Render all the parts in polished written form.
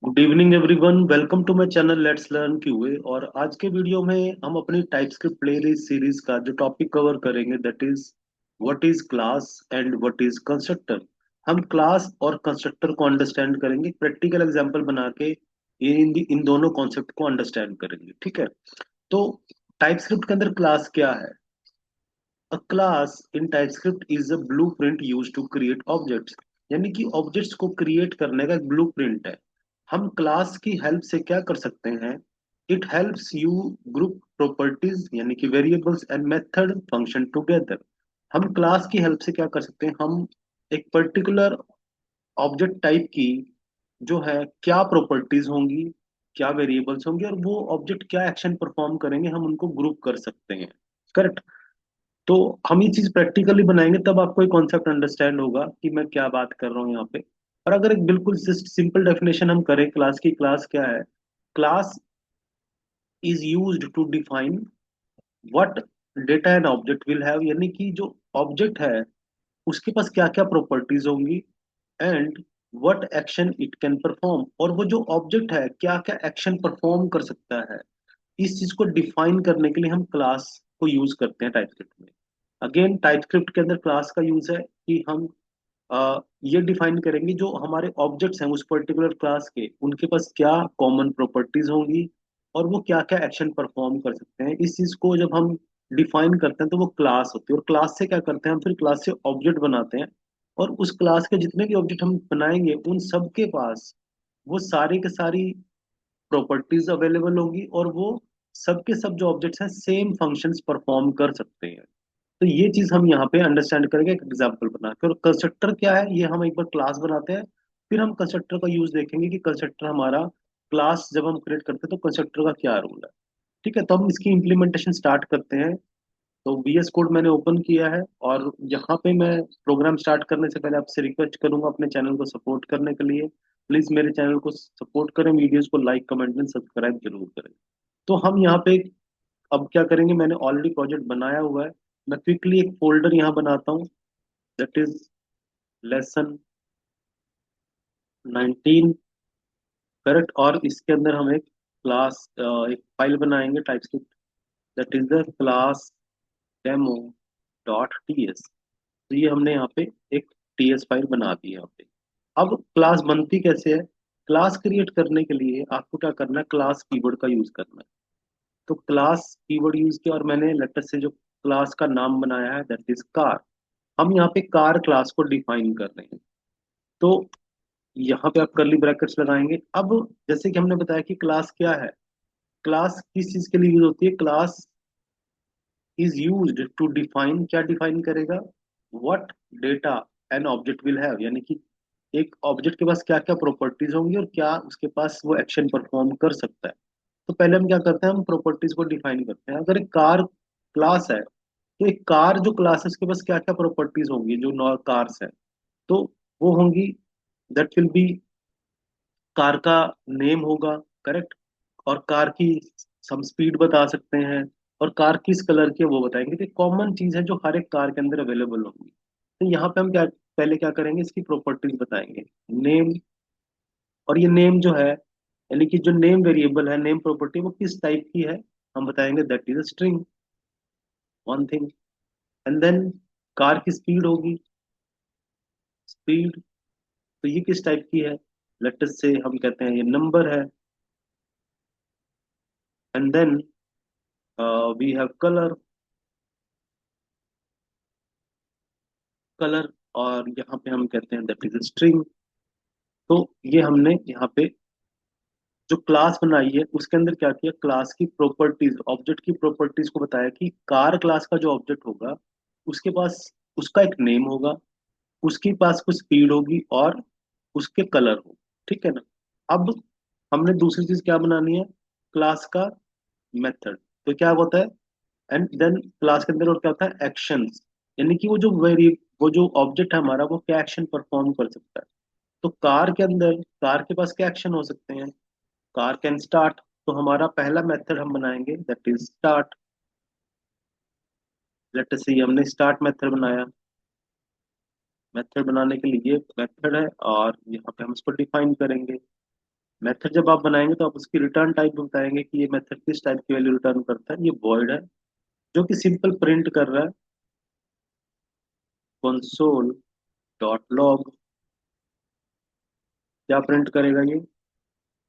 Good evening everyone, welcome to my channel let's learn QA. और आज के video में हम अपनी टाइपस्क्रिप्ट प्लेलिस्ट सीरीज का जो टॉपिक कवर करेंगे that is what is class and what is constructor. हम क्लास और कंस्ट्रक्टर को अंडरस्टैंड करेंगे, प्रैक्टिकल एग्जांपल बना के इन दोनों कॉन्सेप्ट को अंडरस्टैंड करेंगे। ठीक है, तो टाइपस्क्रिप्ट के अंदर क्लास क्या है? A class in TypeScript is a blueprint used to create objects. यानी कि ऑब्जेक्ट्स को क्रिएट करने का एक ब्लूप्रिंट है। हम क्लास की हेल्प से क्या कर सकते हैं? It helps you group properties यानी कि variables and method function together. हम क्लास की हेल्प से क्या कर सकते हैं? हम एक पर्टिकुलर ऑब्जेक्ट टाइप की जो है क्या प्रॉपर्टीज होंगी, क्या वेरिएबल्स होंगे और वो ऑब्जेक्ट क्या एक्शन परफॉर्म करेंगे, हम उनको ग्रुप कर सकते हैं। करेक्ट। तो हम ये चीज प्रैक्टिकली बनाएंगे तब आपको एक कॉन्सेप्ट अंडरस्टैंड होगा कि मैं क्या बात कर रहा हूँ यहाँ पे। और अगर एक बिल्कुल सिंपल डेफिनेशन हम करें क्लास की, क्लास क्या है? Class is used to define what data and object will have. यानी कि जो ऑब्जेक्ट है उसके पास क्या क्या प्रॉपर्टीज होंगी, and what action it can perform, और वो जो ऑब्जेक्ट है क्या क्या एक्शन परफॉर्म कर सकता है। इस चीज को डिफाइन करने के लिए हम क्लास को यूज करते हैं टाइपस्क्रिप्ट में। अगेन टाइपस्क्रिप्ट के अंदर क्लास का यूज है कि हम ये डिफाइन करेंगे जो हमारे ऑब्जेक्ट्स हैं उस पर्टिकुलर क्लास के, उनके पास क्या कॉमन प्रॉपर्टीज होंगी और वो क्या क्या एक्शन परफॉर्म कर सकते हैं। इस चीज को जब हम डिफाइन करते हैं तो वो क्लास होती है। और क्लास से क्या करते हैं? हम फिर क्लास से ऑब्जेक्ट बनाते हैं, और उस क्लास के जितने भी ऑब्जेक्ट हम बनाएंगे उन सब के पास वो सारी के सारी प्रॉपर्टीज अवेलेबल होगी, और वो सब के सब जो ऑब्जेक्ट्स हैं सेम फंक्शंस परफॉर्म कर सकते हैं। तो ये चीज हम यहाँ पे अंडरस्टैंड करेंगे एक एग्जांपल बना के। और कंस्ट्रक्टर क्या है, ये हम एक बार क्लास बनाते हैं, फिर हम कंस्ट्रक्टर का यूज देखेंगे कि कंस्ट्रक्टर हमारा क्लास जब हम क्रिएट करते हैं तो कंस्ट्रक्टर का क्या रोल है। ठीक है, तो हम इसकी इम्प्लीमेंटेशन स्टार्ट करते हैं। तो VS कोड मैंने ओपन किया है, और यहाँ पे मैं प्रोग्राम स्टार्ट करने से पहले आपसे रिक्वेस्ट करूंगा अपने चैनल को सपोर्ट करने के लिए। प्लीज मेरे चैनल को सपोर्ट करें, वीडियोस को लाइक कमेंट एंड सब्सक्राइब जरूर करें। तो हम यहाँ पे अब क्या करेंगे, मैंने ऑलरेडी प्रोजेक्ट बनाया हुआ है। मैं क्विकली एक फोल्डर यहाँ बनाता हूँ, दैट इज लेसन 19। करेक्ट। और इसके अंदर हम एक क्लास, एक फाइल बनाएंगे TypeScript, that is the class demo dot TS. तो ये हमने यहाँ पे एक टीएस फाइल बना दी है यहाँ पे। अब क्लास बनती कैसे है? क्लास क्रिएट करने के लिए आपको क्या करना है? क्लास कीवर्ड का यूज करना है। तो क्लास कीवर्ड यूज किया और मैंने लेटर से जो क्लास का नाम बनाया है दैट इज कार। हम यहाँ पे कार क्लास को डिफाइन कर रहे हैं। तो यहाँ पे आप करली ब्रैकेट्स लगाएंगे। अब जैसे कि हमने बताया कि क्लास क्या है, क्लास किस चीज के लिए यूज होती है? Class is used to define, क्या डिफाइन करेगा? What data an object will have. यानी कि एक ऑब्जेक्ट के पास क्या क्या प्रॉपर्टीज होंगी और क्या उसके पास वो एक्शन परफॉर्म कर सकता है। तो पहले हम क्या करते हैं? हम प्रॉपर्टीज को डिफाइन करते हैं। अगर एक कार क्लास है तो एक कार जो क्लास है उसके पास क्या क्या प्रॉपर्टीज होंगी जो नॉर कार्स है। तो वो होंगी, दैट विल बी, कार का नेम होगा। करेक्ट। और कार की हम स्पीड बता सकते हैं, और कार किस कलर की है वो बताएंगे। तो कॉमन चीज है जो हर एक कार के अंदर अवेलेबल होगी। तो यहाँ पे हम क्या पहले क्या करेंगे? इसकी प्रॉपर्टीज बताएंगे। नेम, और ये नेम जो है यानी कि जो नेम वेरिएबल है, नेम प्रॉपर्टी, वो किस टाइप की है हम बताएंगे, that is string, one thing. And then car की स्पीड होगी, स्पीड, तो ये किस टाइप की है? लेट्स से हम कहते हैं ये नंबर है। And then we have colour, colour, और यहाँ पे हम कहते हैं दैट इज स्ट्रिंग। तो ये हमने यहाँ पे जो क्लास बनाई है उसके अंदर क्या किया? क्लास की प्रॉपर्टीज, ऑब्जेक्ट की प्रॉपर्टीज को बताया कि कार क्लास का जो ऑब्जेक्ट होगा उसके पास उसका एक नेम होगा, उसके पास कुछ स्पीड होगी और उसके कलर हो। ठीक है ना? अब हमने दूसरी चीज क्या बनानी है? क्लास का मेथड। तो क्या होता है? एंड देन क्लास के अंदर और क्या होता है? एक्शंस। यानी कि वो जो ऑब्जेक्ट है हमारा वो क्या एक्शन परफॉर्म कर सकता है। तो कार के अंदर कार के पास क्या एक्शन हो सकते हैं? Car can start. तो हमारा पहला मेथड हम बनाएंगे that is start. Let us see, हमने स्टार्ट मेथड बनाया। मेथड बनाने के लिए ये मेथड है और यहाँ पे हम इसको डिफाइन करेंगे। मेथड जब आप बनाएंगे तो आप उसकी रिटर्न टाइप बताएंगे कि ये मेथड किस टाइप की वैल्यू रिटर्न करता है। ये वॉइड है जो कि सिंपल प्रिंट कर रहा है कंसोल डॉट लॉग। क्या प्रिंट करेगा ये?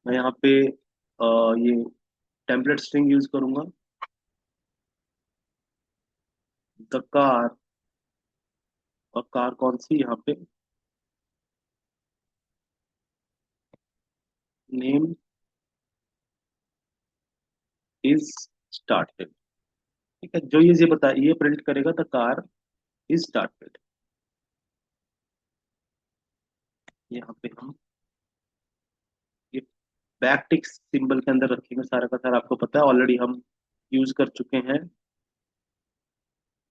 मैं यहाँ पे ये टेम्पलेट स्ट्रिंग यूज करूंगा। द कार, और कार कौन सी यहाँ पे? Name is started. ठीक है, जो ये बता ये प्रिंट करेगा द कार इज स्टार्टेड। यहाँ पे हम ये बैक टिक सिंबल के अंदर रखेंगे सारा का सारा। आपको पता है ऑलरेडी हम यूज कर चुके हैं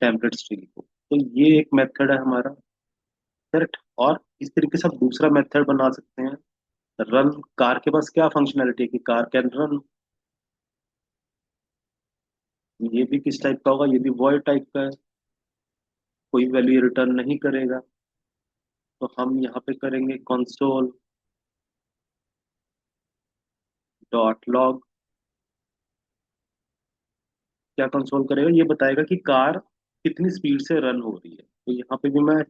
टेम्पलेट स्ट्रिंग को। तो ये एक मेथड है हमारा, करेक्ट। और इस तरीके से आप दूसरा मेथड बना सकते हैं। रन, कार के पास क्या फंक्शनैलिटी है कि कार कैन रन। ये भी किस टाइप का होगा? ये भी वॉइड टाइप का है, कोई वैल्यू रिटर्न नहीं करेगा। तो हम यहाँ पे करेंगे कंसोल डॉट लॉग। क्या कंसोल करेगा? ये बताएगा कि कार कितनी स्पीड से रन हो रही है। तो यहाँ पे भी मैं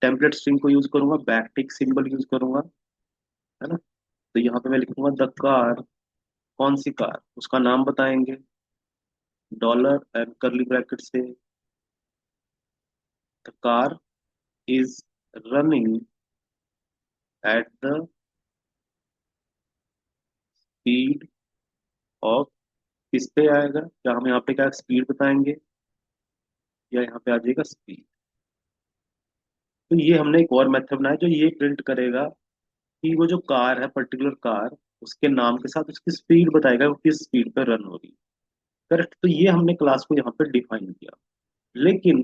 टेम्पलेट स्ट्रिंग को यूज करूंगा, बैकटिक सिंबल यूज करूंगा, है ना। तो यहाँ पे मैं लिखूंगा द कार, कौन सी कार, उसका नाम बताएंगे, डॉलर एंड करली ब्रैकेट से the car is running at the speed of. किस पे आएगा? क्या हम यहाँ पे क्या स्पीड बताएंगे, या यहाँ पे आ जाएगा स्पीड। तो ये हमने एक और मेथड बनाया जो ये प्रिंट करेगा कि वो जो कार है, पर्टिकुलर कार, उसके नाम के साथ उसकी स्पीड बताएगा वो किस स्पीड पे रन हो रही है। करेक्ट। तो ये हमने क्लास को यहाँ पे डिफाइन किया। लेकिन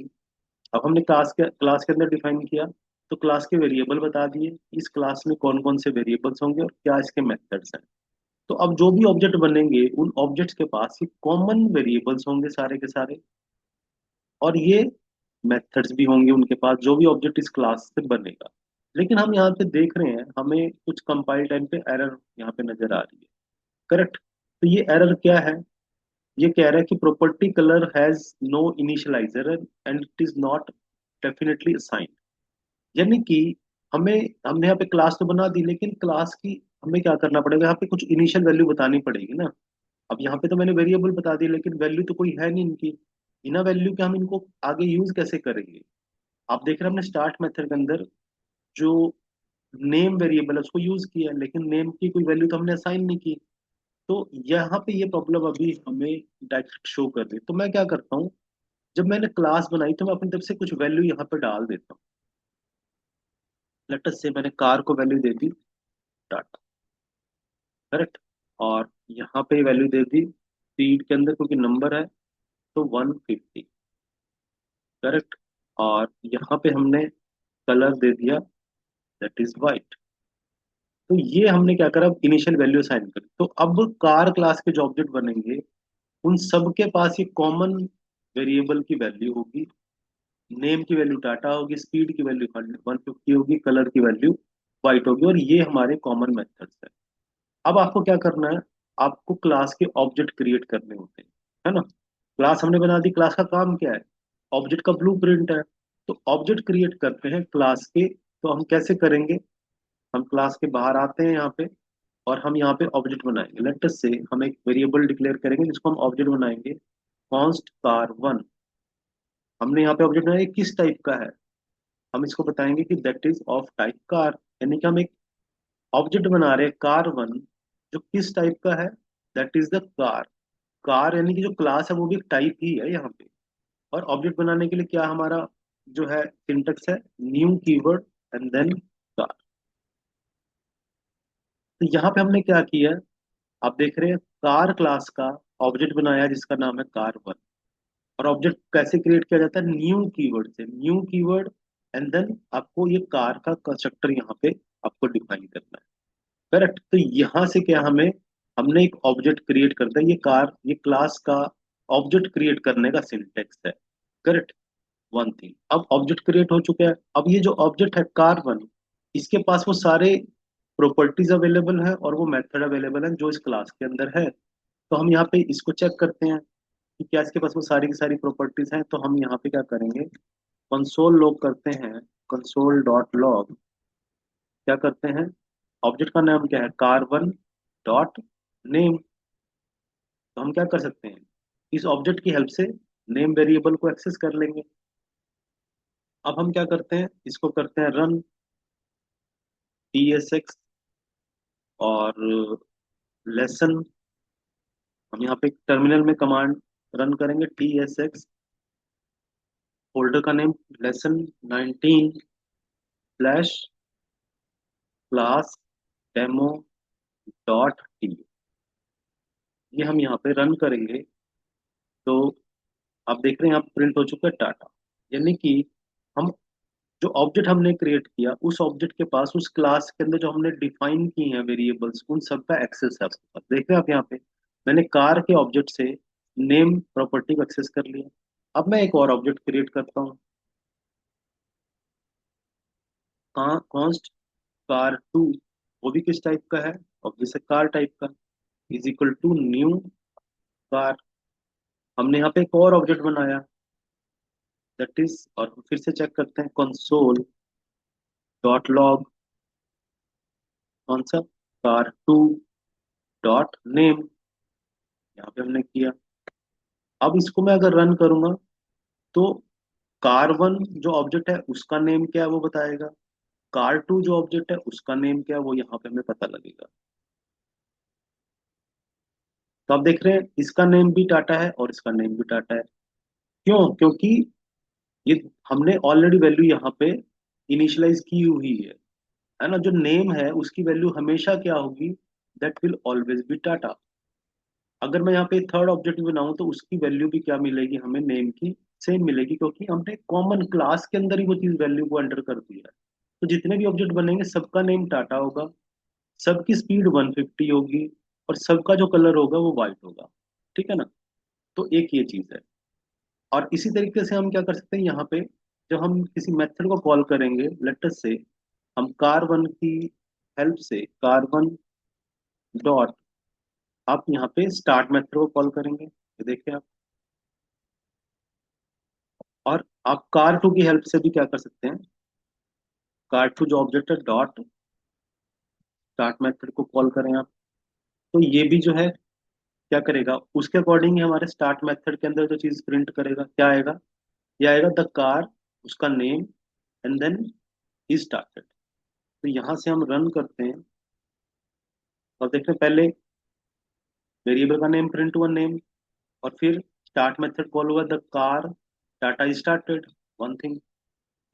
अब हमने क्लास के अंदर डिफाइन किया, तो क्लास के वेरिएबल बता दिए, इस क्लास में कौन कौन से वेरिएबल्स होंगे और क्या इसके मेथड्स हैं। तो अब जो भी ऑब्जेक्ट बनेंगे उन ऑब्जेक्ट्स के पास ये कॉमन वेरिएबल्स होंगे सारे के सारे, और ये मेथड्स भी होंगे उनके पास, जो भी ऑब्जेक्ट इस क्लास से बनेगा। लेकिन हम यहाँ पे देख रहे हैं हमें कुछ कंपाइल टाइम पे एरर यहाँ पे नजर आ रही है। करेक्ट। तो ये एरर क्या है? ये कह रहा है कि property colour has no initializer and it is not definitely assigned. यानी कि हमें हमने यहाँ पे क्लास तो बना दी, लेकिन क्लास की हमें क्या करना पड़ेगा, यहाँ पे कुछ इनिशियल वैल्यू बतानी पड़ेगी ना। अब यहाँ पे तो मैंने वेरिएबल बता दी, लेकिन वैल्यू तो कोई है नहीं इनकी। बिना वैल्यू के हम इनको आगे यूज कैसे करेंगे? आप देख रहे हैं हमने स्टार्ट मेथड के अंदर जो नेम वेरिएबल है उसको यूज किया, लेकिन नेम की कोई वैल्यू तो हमने असाइन नहीं की। तो यहाँ पे ये प्रॉब्लम अभी हमें डायरेक्ट शो कर रही है। तो मैं क्या करता हूँ, जब मैंने क्लास बनाई तो मैं अपनी तरफ से कुछ वैल्यू यहाँ पे डाल देता हूँ। लेट्स से मैंने कार को value they the data, correct. और यहाँ पे वैल्यू दे दी स्पीड के अंदर, क्योंकि नंबर है तो 150, करेक्ट। और यहाँ पे हमने कलर दे दिया दैट इज वाइट। तो ये हमने क्या करा, इनिशियल वैल्यू असाइन करी। तो अब कार क्लास के जो ऑब्जेक्ट बनेंगे उन सब के पास ये कॉमन वेरिएबल की वैल्यू होगी। नेम की वैल्यू डाटा होगी, स्पीड की वैल्यू 150 होगी, कलर की वैल्यू वाइट होगी, और ये हमारे कॉमन मेथड्स है। अब आपको क्या करना है, आपको क्लास के ऑब्जेक्ट क्रिएट करने होते हैं, है ना। क्लास हमने बना दी, क्लास का काम क्या है? ऑब्जेक्ट का ब्लूप्रिंट है। तो ऑब्जेक्ट क्रिएट करते हैं क्लास के। तो हम कैसे करेंगे? हम क्लास के बाहर आते हैं यहाँ पे, और हम यहाँ पे ऑब्जेक्ट बनाएंगे। लेट अस से हम एक वेरिएबल डिक्लेयर करेंगे जिसको हम ऑब्जेक्ट बनाएंगे कॉन्स्ट कार वन। हमने यहाँ पे ऑब्जेक्ट बनाया, ये किस टाइप का है? हम इसको बताएंगे कि that is of type car. यानी कि हम एक ऑब्जेक्ट बना रहे हैं कार वन, जो किस टाइप का है? That is the car. Car यानी कि जो क्लास है वो भी एक टाइप ही है यहाँ पे। और ऑब्जेक्ट बनाने के लिए क्या हमारा जो है सिंटेक्स है, new keyword and then car. तो यहाँ पे हमने क्या किया, आप देख रहे हैं कार क्लास का ऑब्जेक्ट बनाया जिसका नाम है कार वन। और ऑब्जेक्ट कैसे क्रिएट किया जाता है? न्यू कीवर्ड से, न्यू कीवर्ड एंड देन आपको ये कार का कंस्ट्रक्टर यहाँ पे आपको डिफाइन करना है, करेक्ट। तो यहाँ से क्या हमें, हमने एक ऑब्जेक्ट क्रिएट कर दिया, ये कार, ये क्लास का ऑब्जेक्ट क्रिएट करने का सिंटेक्स है, करेक्ट। वन थिंग, अब ऑब्जेक्ट क्रिएट हो चुका है। अब ये जो ऑब्जेक्ट है कार वन, इसके पास वो सारे प्रॉपर्टीज अवेलेबल है और वो मेथड अवेलेबल है जो इस क्लास के अंदर है। तो हम यहाँ पे इसको चेक करते हैं कि क्या इसके पास वो सारी की सारी प्रॉपर्टीज हैं। तो हम यहाँ पे क्या करेंगे, कंसोल लॉग करते हैं, कंसोल डॉट लॉग क्या करते हैं, ऑब्जेक्ट का नाम क्या है, कार1 डॉट नेम। तो हम क्या कर सकते हैं, इस ऑब्जेक्ट की हेल्प से नेम वेरिएबल को एक्सेस कर लेंगे। अब हम क्या करते हैं, इसको करते हैं रन, tsx और लेसन। हम यहाँ पे टर्मिनल में कमांड रन करेंगे, tsx फोल्डर का name lesson 19 slash class demo dot T. ये हम यहाँ पे रन करेंगे तो आप देख रहे हैं यहाँ प्रिंट हो चुका है टाटा। यानी कि हम जो ऑब्जेक्ट हमने क्रिएट किया उस ऑब्जेक्ट के पास उस क्लास के अंदर जो हमने डिफाइन की हैं वेरिएबल्स उन सब का एक्सेस है आपके पास। देख रहे हैं आप यहाँ पे मैंने कार के ऑब्जेक्ट से नेम प्रॉपर्टी को एक्सेस कर लिया। अब मैं एक और ऑब्जेक्ट क्रिएट करता हूँ, कॉन्स्ट कार टू, वो भी किस टाइप का है, ऑब्जेक्ट से कार टाइप का, is equal to new car. हमने यहाँ पे एक और ऑब्जेक्ट बनाया दैट इज, और फिर से चेक करते हैं कंसोल डॉट लॉग, कौन सा, कार टू डॉट नेम, यहाँ पे हमने किया। अब इसको मैं अगर रन करूंगा तो कार1 जो ऑब्जेक्ट है उसका नेम क्या है वो बताएगा, कार2 जो ऑब्जेक्ट है उसका नेम क्या है वो यहाँ पे हमें पता लगेगा। तो आप देख रहे हैं इसका नेम भी टाटा है और इसका नेम भी टाटा है। क्यों, क्योंकि ये हमने ऑलरेडी वैल्यू यहाँ पे इनिशियलाइज की हुई है ना। जो नेम है उसकी वैल्यू हमेशा क्या होगी, that will always be Tata. अगर मैं यहाँ पे थर्ड ऑब्जेक्ट बनाऊं तो उसकी वैल्यू भी क्या मिलेगी हमें, नेम की सेम मिलेगी, क्योंकि हमने कॉमन क्लास के अंदर ही वो चीज वैल्यू को एंटर कर दिया है। तो जितने भी ऑब्जेक्ट बनेंगे सबका नेम टाटा होगा, सबकी स्पीड 150 होगी और सबका जो कलर होगा वो वाइट होगा। ठीक है ना। तो एक ये चीज है। और इसी तरीके से हम क्या कर सकते हैं यहाँ पे, जब हम किसी मेथड को कॉल करेंगे लेटर से, हम कार1 की हेल्प से कार1 डॉट, आप यहाँ पे स्टार्ट मेथड को कॉल करेंगे, ये देखिए आप। और आप कार2 की हेल्प से भी क्या कर सकते हैं, कार2 जो ऑब्जेक्ट है डॉट स्टार्ट मेथड को कॉल करें आप। तो ये भी जो है क्या करेगा, उसके अकॉर्डिंग ही हमारे स्टार्ट मेथड के अंदर जो चीज प्रिंट करेगा क्या आएगा, ये आएगा द कार, उसका name and then he started. तो यहाँ से हम रन करते हैं और देखते हैं पहले वेरिएबल का नेम प्रिंट हुआ नेम, और फिर स्टार्ट मेथड कॉल हुआ the car Tata started, one thing.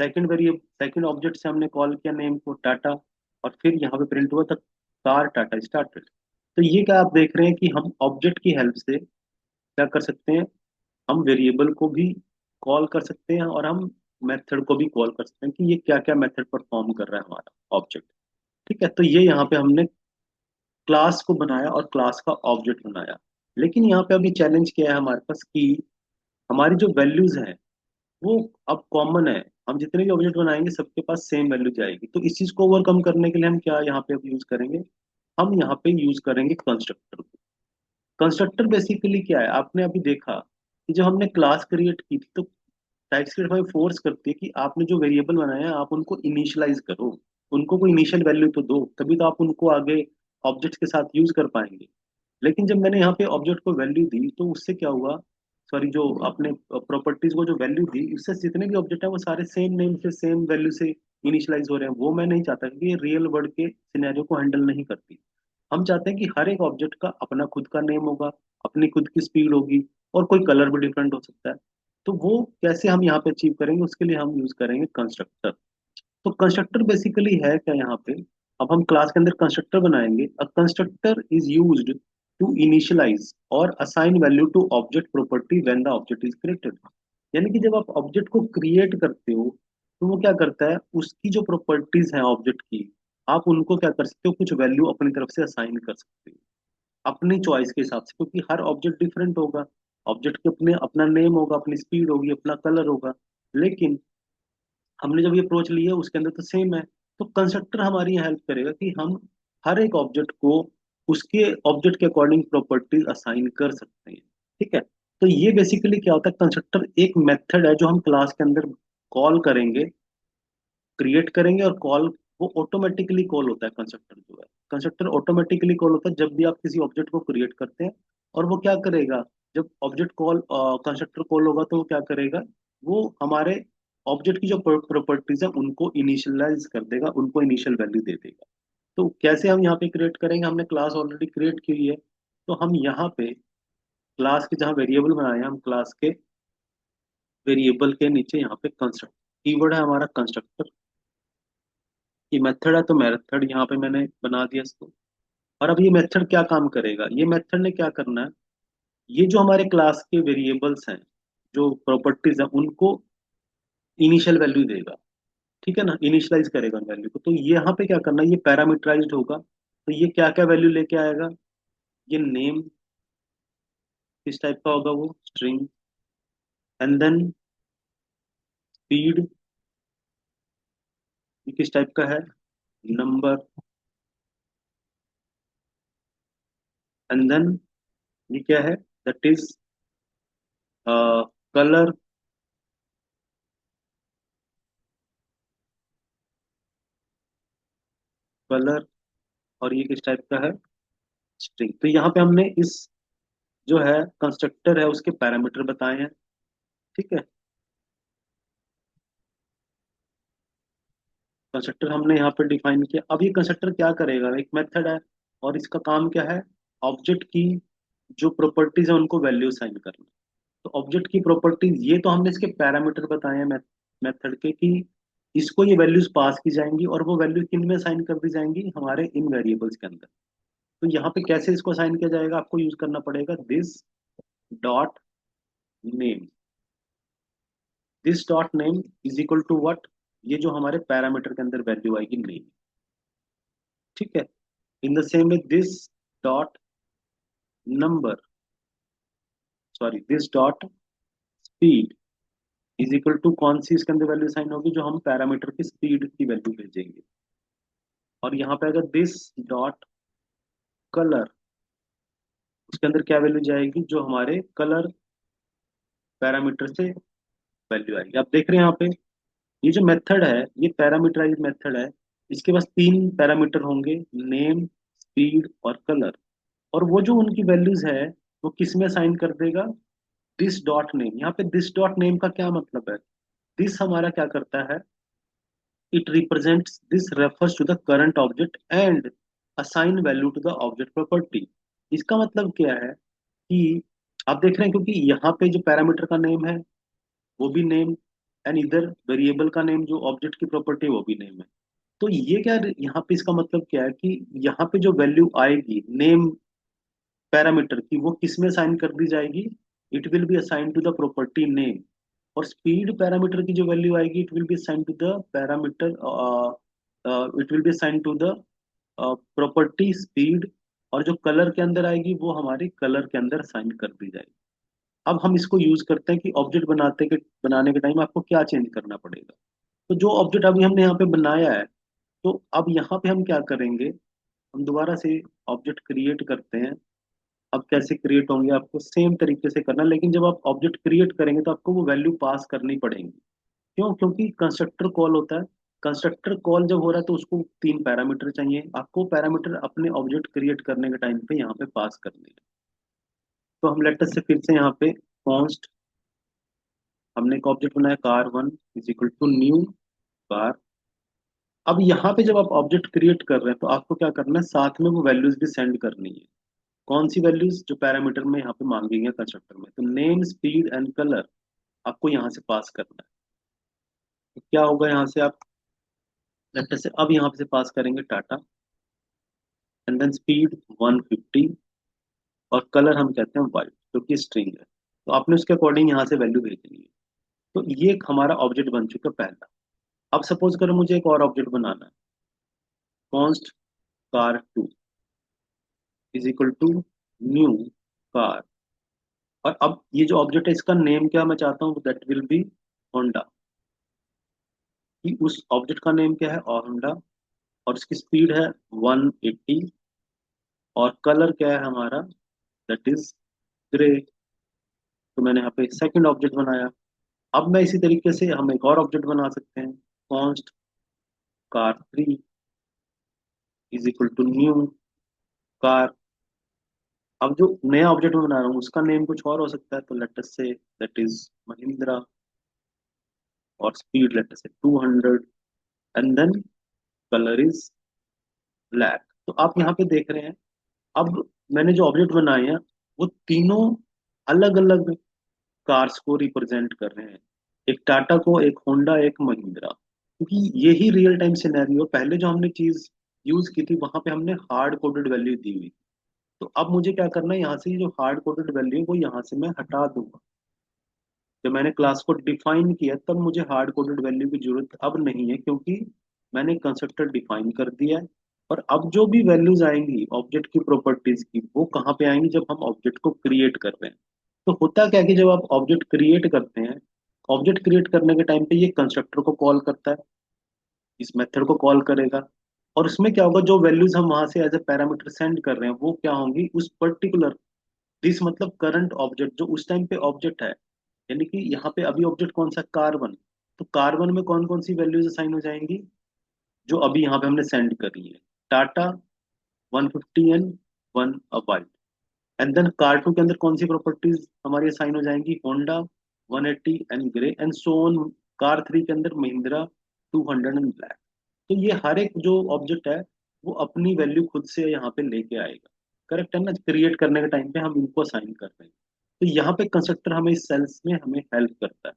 Second variable second object से हमने कॉल किया नेम को टाटा, और फिर यहाँ पे प्रिंट हुआ द कार टाटा स्टार्टेड। तो ये क्या आप देख रहे हैं कि हम ऑब्जेक्ट की हेल्प से क्या कर सकते हैं, हम वेरिएबल को भी कॉल कर सकते हैं और हम मेथड को भी कॉल कर सकते हैं कि ये क्या क्या मेथड परफॉर्म कर रहा है हमारा ऑब्जेक्ट। ठीक है। तो ये यहाँ पे हमने क्लास को बनाया और क्लास का ऑब्जेक्ट बनाया। लेकिन यहाँ पे अभी चैलेंज क्या है हमारे पास कि हमारी जो वैल्यूज हैं वो अब कॉमन है, हम जितने भी ऑब्जेक्ट बनाएंगे सबके पास सेम वैल्यू जाएगी। तो इस चीज को ओवरकम करने के लिए हम क्या यहाँ पे अब यूज करेंगे, हम यहाँ पे यूज करेंगे कंस्ट्रक्टर। कंस्ट्रक्टर बेसिकली क्या है, आपने अभी देखा कि जब हमने क्लास क्रिएट की थी तो टाइपस्क्रिप्ट हमें फोर्स करती है कि आपने जो वेरिएबल बनाए हैं आप उनको इनिशियलाइज करो, उनको कोई इनिशियल वैल्यू तो दो, तभी तो आप उनको आगे ऑब्जेक्ट के साथ यूज कर पाएंगे। लेकिन जब मैंने यहाँ पे ऑब्जेक्ट को वैल्यू दी तो उससे क्या हुआ, सॉरी जो आपने प्रॉपर्टीज को जो वैल्यू दी उससे जितने भी ऑब्जेक्ट है वो सारे सेम नेम से सेम वैल्यू से इनिशियलाइज हो रहे हैं। वो मैं नहीं चाहता क्योंकि ये रियल वर्ल्ड के सिनेरियो को हैंडल नहीं करती। हम चाहते हैं कि हर एक ऑब्जेक्ट का अपना खुद का नेम होगा, अपनी खुद की स्पीड होगी, और कोई कलर भी डिफरेंट हो सकता है। तो वो कैसे हम यहाँ पे अचीव करेंगे, उसके लिए हम यूज करेंगे कंस्ट्रक्टर। तो कंस्ट्रक्टर बेसिकली है क्या यहाँ पे, अब हम क्लास के अंदर कंस्ट्रक्टर बनाएंगे। A constructor is used to initialize और assign value to object property when the object is created. यानी कि जब आप ऑब्जेक्ट को क्रिएट करते हो तो वो क्या करता है, उसकी जो प्रॉपर्टीज हैं ऑब्जेक्ट की, आप उनको क्या कर सकते हो, कुछ वैल्यू अपनी तरफ से असाइन कर सकते हो अपनी चॉइस के हिसाब से, क्योंकि हर ऑब्जेक्ट डिफरेंट होगा। ऑब्जेक्ट के अपने अपना नेम होगा, अपनी स्पीड होगी, अपना कलर होगा। लेकिन हमने जब ये अप्रोच ली है उसके अंदर तो सेम है। तो कंस्ट्रक्टर हमारी हेल्प करेगा कि हम हर एक ऑब्जेक्ट को उसके ऑब्जेक्ट के अकॉर्डिंग प्रॉपर्टीज असाइन कर सकते हैं। ठीक है, तो ये बेसिकली क्या होता है, कंस्ट्रक्टर एक मेथड है जो हम क्लास के अंदर कॉल करेंगे, क्रिएट करेंगे और कॉल, वो ऑटोमेटिकली कॉल होता है कंस्ट्रक्टर जो है। कंस्ट्रक्टर ऑटोमेटिकली कॉल होता है जब भी आप किसी ऑब्जेक्ट को क्रिएट करते हैं। और वो क्या करेगा, जब ऑब्जेक्ट कॉल कंस्ट्रक्टर कॉल होगा तो वो क्या करेगा, वो हमारे ऑब्जेक्ट की जो प्रॉपर्टीज है उनको इनिशियलाइज कर देगा, उनको इनिशियल वैल्यू दे देगा। तो कैसे हम यहाँ पे क्रिएट करेंगे, हमने क्लास ऑलरेडी क्रिएट की हुई है। तो हम यहाँ पे क्लास के जहाँ वेरिएबल बनाए हैं, हम क्लास के वेरिएबल के नीचे यहाँ पे कंस्ट्रक्ट, कीवर्ड है हमारा कंस्ट्रक्टर, ये मेथड है तो मेथड यहाँ पे मैंने बना दिया इसको। और अब ये मेथड क्या काम करेगा, ये मेथड ने क्या करना है, ये जो हमारे क्लास के वेरिएबल्स हैं, जो प्रॉपर्टीज हैं, उनको इनिशियल वैल्यू देगा। ठीक है ना, इनिशियलाइज करेगा वैल्यू को। तो ये यहाँ पे क्या करना है, ये पैरामीटराइज्ड होगा, तो ये क्या क्या वैल्यू लेके आएगा, ये नेम किस टाइप का होगा, वो स्ट्रिंग, एंड देन स्पीड, ये किस टाइप का है, नंबर, एंड देन ये क्या है, दैट इज कलर, कलर, और ये किस टाइप का है, स्ट्रिंग। तो यहाँ पे हमने इस जो है कंस्ट्रक्टर है उसके पैरामीटर बताए हैं। ठीक है, कंस्ट्रक्टर हमने यहाँ पे डिफाइन किया। अब ये कंस्ट्रक्टर क्या करेगा, एक मेथड है और इसका काम क्या है, ऑब्जेक्ट की जो प्रॉपर्टीज है उनको वैल्यू साइन करना। तो ऑब्जेक्ट की प्रॉपर्टीज, ये तो हमने इसके पैरामीटर बताए हैं मेथड के, कि इसको ये वैल्यूज पास की जाएंगी और वो वैल्यू किन में साइन कर दी जाएंगी, हमारे इन वेरिएबल्स के अंदर। तो यहाँ पे कैसे इसको साइन किया जाएगा, आपको यूज करना पड़ेगा this dot name. This dot name is equal to what, ये जो हमारे पैरामीटर के अंदर वैल्यू आएगी नेम। ठीक है, in the same way this dot number, sorry this dot speed is equal to कौन सी इसके अंदर वैल्यू साइन होगी, जो हम पैरामीटर की स्पीड की वैल्यू भेजेंगे। और यहाँ पे अगर दिस डॉट कलर, उसके अंदर क्या वैल्यू जाएगी, जो हमारे कलर पैरामीटर से वैल्यू आएगी। आप देख रहे हैं यहाँ पे, ये जो मेथड है ये पैरामीटराइज मेथड है। इसके पास तीन पैरामीटर होंगे, नेम, स्पीड और कलर। और वो जो उनकी वैल्यूज है वो किस में साइन कर देगा, दिस डॉट नेम। यहाँ पे दिस डॉट नेम का क्या मतलब है, दिस हमारा क्या करता है, it represents, this refers to the current object and assign value to the object property. इसका मतलब क्या है कि आप देख रहे हैं, क्योंकि यहाँ पे जो पैरामीटर का नेम है वो भी नेम, एंड इधर वेरिएबल का नेम जो ऑब्जेक्ट की प्रॉपर्टी है वो भी नेम है। तो ये क्या, यहाँ पे इसका मतलब क्या है कि यहाँ पे जो वैल्यू आएगी नेम पैरामीटर की, वो किस में साइन कर दी जाएगी, it will be assign to the property name. और स्पीड पैरामीटर की जो वैल्यू आएगी, it will be assign to the parameter, it will be assign to the property speed. और जो कलर के अंदर आएगी वो हमारी कलर के अंदर असाइन कर दी जाएगी। अब हम इसको यूज करते हैं कि ऑब्जेक्ट बनाने के टाइम आपको क्या चेंज करना पड़ेगा। तो जो ऑब्जेक्ट अभी हमने यहाँ पे बनाया है, तो अब यहाँ पे हम क्या करेंगे, हम दोबारा से ऑब्जेक्ट क्रिएट करते हैं। अब कैसे क्रिएट होंगे, आपको सेम तरीके से करना है, लेकिन जब आप ऑब्जेक्ट क्रिएट करेंगे तो आपको वो वैल्यू पास करनी पड़ेगी। क्यों, क्योंकि कंस्ट्रक्टर कॉल होता है। कंस्ट्रक्टर कॉल जब हो रहा है तो उसको तीन पैरामीटर चाहिए, आपको पैरामीटर अपने ऑब्जेक्ट क्रिएट करने के टाइम पे यहाँ पे पास करने हैं। तो हम लेटर से फिर से यहाँ पे कॉन्स्ट, हमने एक ऑब्जेक्ट बनाया car1 is equal to new car. अब यहाँ पे जब आप ऑब्जेक्ट क्रिएट कर रहे हैं तो आपको क्या करना है, साथ में वो वैल्यूज भी सेंड करनी है। कौन सी वैल्यूज, जो पैरामीटर में यहाँ पे मांगी गई है कंस्ट्रक्टर में, तो नेम, स्पीड एंड कलर आपको यहाँ से पास करना है। तो क्या होगा, यहाँ से आप लेटर से अब यहाँ से पास करेंगे टाटा, एंड देन स्पीड 150, और कलर हम कहते हैं वाइट, जो कि स्ट्रिंग है। तो आपने उसके अकॉर्डिंग यहाँ से वैल्यू भेजनी है। तो ये एक हमारा ऑब्जेक्ट बन चुका पहला। अब सपोज करो मुझे एक और ऑब्जेक्ट बनाना है, const car2 is equal to new car. और अब ये जो ऑब्जेक्ट है इसका नेम क्या मैं चाहता हूँ, दैट विल बी होंडा, कि उस ऑब्जेक्ट का नेम क्या है, और होंडा। और इसकी स्पीड है 180। और कलर क्या है हमारा, दैट इज ग्रे। तो मैंने यहाँ पे सेकंड ऑब्जेक्ट बनाया। अब मैं इसी तरीके से हम एक और ऑब्जेक्ट बना सकते हैं। Const car3 is equal to new car. अब जो नया ऑब्जेक्ट मैं बना रहा हूँ उसका नेम कुछ और हो सकता है, तो late us say that is Mahindra. और स्पीड लेट अस से 200। And then colour is black. तो आप यहाँ पे देख रहे हैं, अब मैंने जो ऑब्जेक्ट बनाए हैं वो तीनों अलग अलग कार्स को रिप्रेजेंट कर रहे हैं। एक टाटा को, एक होंडा, एक महिंद्रा। क्योंकि यही रियल टाइम सिनेरियो, पहले जो हमने चीज यूज की थी वहां पे हमने हार्ड कोडेड वैल्यू दी हुई। तो अब मुझे क्या करना है, यहाँ से ये जो हार्ड कोडेड वैल्यू है वो यहाँ से मैं हटा दूंगा। जब मैंने क्लास को डिफाइन किया तब मुझे हार्ड कोडेड वैल्यू की जरूरत अब नहीं है, क्योंकि मैंने कंस्ट्रक्टर डिफाइन कर दिया है। और अब जो भी वैल्यूज आएंगी ऑब्जेक्ट की प्रॉपर्टीज की, वो कहाँ पे आएंगी, जब हम ऑब्जेक्ट को क्रिएट कर रहे हैं। तो होता क्या है कि जब आप ऑब्जेक्ट क्रिएट करते हैं, ऑब्जेक्ट क्रिएट करने के टाइम पे ये कंस्ट्रक्टर को कॉल करता है, इस मेथड को कॉल करेगा। और उसमें क्या होगा, जो वैल्यूज हम वहां से एज ए पैरामीटर सेंड कर रहे हैं वो क्या होंगी, उस पर्टिकुलर, दिस मतलब करंट ऑब्जेक्ट जो उस टाइम पे ऑब्जेक्ट है। यानी कि यहाँ पे अभी ऑब्जेक्ट कौन सा, कार्बन। तो कार्बन में कौन कौन सी वैल्यूज असाइन हो जाएंगी, जो अभी यहाँ पे हमने सेंड करी है। Tata 150 and 1 white. And then car two के अंदर कौन सी प्रॉपर्टीज हमारी असाइन हो जाएंगी, Honda 180 and grey and so on. Car three के अंदर महिंद्रा 200 एंड ब्लैक। तो ये हर एक जो ऑब्जेक्ट है वो अपनी वैल्यू खुद से यहाँ पे लेके आएगा। करेक्ट है ना, क्रिएट करने के टाइम पे हम इनको असाइन कर रहे हैं। तो यहाँ पे कंस्ट्रक्टर हमें इस सेल्स में हमें हेल्प करता है।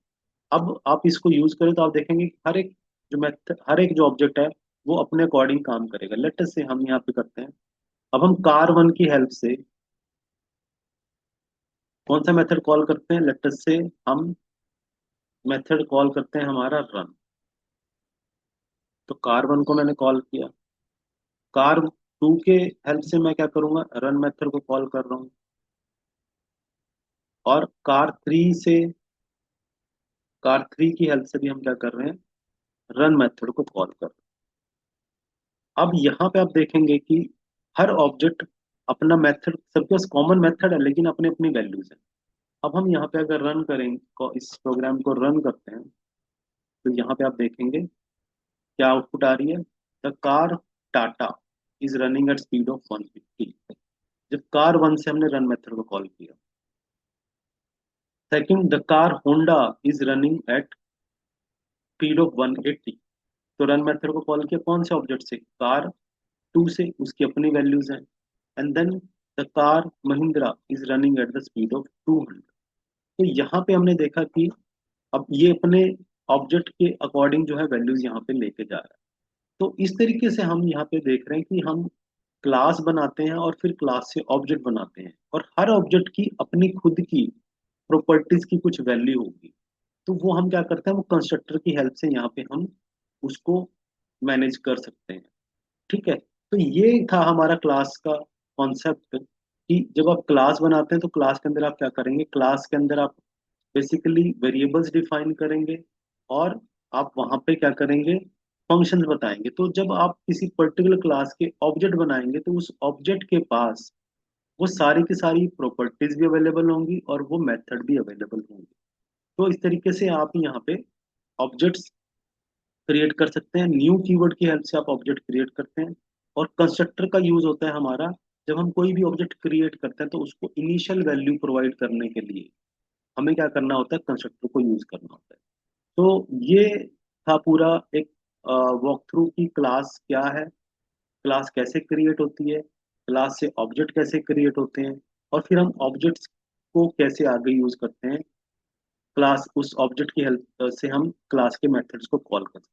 अब आप इसको यूज करें तो आप देखेंगे कि हर एक जो मेथड, हर एक जो ऑब्जेक्ट है वो अपने अकॉर्डिंग काम करेगा। लेट अस से हम यहाँ पे करते हैं, अब हम कार वन की हेल्प से कौन सा मेथड कॉल करते हैं, लेट अस से हम मेथड कॉल करते हैं हमारा रन। तो कार वन को मैंने कॉल किया। कार टू के हेल्प से मैं क्या करूंगा, रन मेथड को कॉल कर रहा हूँ। और कार थ्री की हेल्प से भी हम क्या कर रहे हैं, रन मेथड को कॉल कर रहे हैं। अब यहाँ पे आप देखेंगे कि हर ऑब्जेक्ट अपना मेथड, सबके पास कॉमन मेथड है लेकिन अपने अपनी वैल्यूज है। अब हम यहाँ पे अगर रन करें इस प्रोग्राम को रन करते हैं, तो यहाँ पे आप देखेंगे क्या आउटपुट आ रही है, the car Tata is running at speed of 150। जब कार वन से हमने रन मेथड को कॉल किया। Second, the car Honda is running at speed of 180। तो रन मेथड को कॉल किया कौन से ऑब्जेक्ट से, कार टू से, उसकी अपनी वैल्यूज हैं। And then the car Mahindra is running at the speed of 200। तो यहाँ पे हमने देखा कि अब ये अपने ऑब्जेक्ट के अकॉर्डिंग जो है वैल्यूज यहाँ पे लेके जा रहा है। तो इस तरीके से हम यहाँ पे देख रहे हैं कि हम क्लास बनाते हैं और फिर क्लास से ऑब्जेक्ट बनाते हैं, और हर ऑब्जेक्ट की अपनी खुद की प्रॉपर्टीज की कुछ वैल्यू होगी। तो वो हम क्या करते हैं, वो कंस्ट्रक्टर की हेल्प से यहाँ पे हम उसको मैनेज कर सकते हैं। ठीक है, तो ये था हमारा क्लास का कॉन्सेप्ट, कि जब आप क्लास बनाते हैं तो क्लास के अंदर आप क्या करेंगे, क्लास के अंदर आप बेसिकली वेरिएबल्स डिफाइन करेंगे। और आप वहां पे क्या करेंगे, फंक्शंस बताएंगे। तो जब आप किसी पर्टिकुलर क्लास के ऑब्जेक्ट बनाएंगे तो उस ऑब्जेक्ट के पास वो सारी की सारी प्रॉपर्टीज भी अवेलेबल होंगी और वो मेथड भी अवेलेबल होंगे। तो इस तरीके से आप यहाँ पे ऑब्जेक्ट्स क्रिएट कर सकते हैं। न्यू कीवर्ड की हेल्प से आप ऑब्जेक्ट क्रिएट करते हैं। और कंस्ट्रक्टर का यूज होता है हमारा, जब हम कोई भी ऑब्जेक्ट क्रिएट करते हैं तो उसको इनिशियल वैल्यू प्रोवाइड करने के लिए हमें क्या करना होता है, कंस्ट्रक्टर को यूज करना होता है। तो ये था पूरा एक वॉक थ्रू की क्लास क्या है, क्लास कैसे क्रिएट होती है, क्लास से ऑब्जेक्ट कैसे क्रिएट होते हैं, और फिर हम ऑब्जेक्ट्स को कैसे आगे यूज करते हैं। क्लास, उस ऑब्जेक्ट की हेल्प से हम क्लास के मेथड्स को कॉल करते हैं।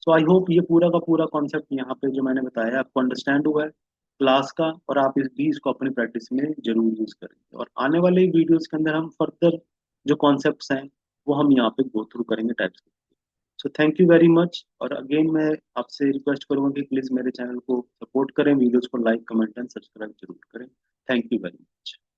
सो आई होप ये पूरा का पूरा कॉन्सेप्ट यहाँ पे जो मैंने बताया है आपको अंडरस्टैंड हुआ है क्लास का, और आप इस भी इसको अपनी प्रैक्टिस में जरूर यूज करेंगे। और आने वाले वीडियोस के अंदर हम फर्दर जो कॉन्सेप्ट्स हैं वो हम यहाँ पे गो थ्रू करेंगे types. So thank you very much. और अगेन मैं आपसे रिक्वेस्ट करूंगा कि प्लीज़ मेरे चैनल को सपोर्ट करें, वीडियोस को लाइक कमेंट एंड सब्सक्राइब जरूर करें। Thank you very much.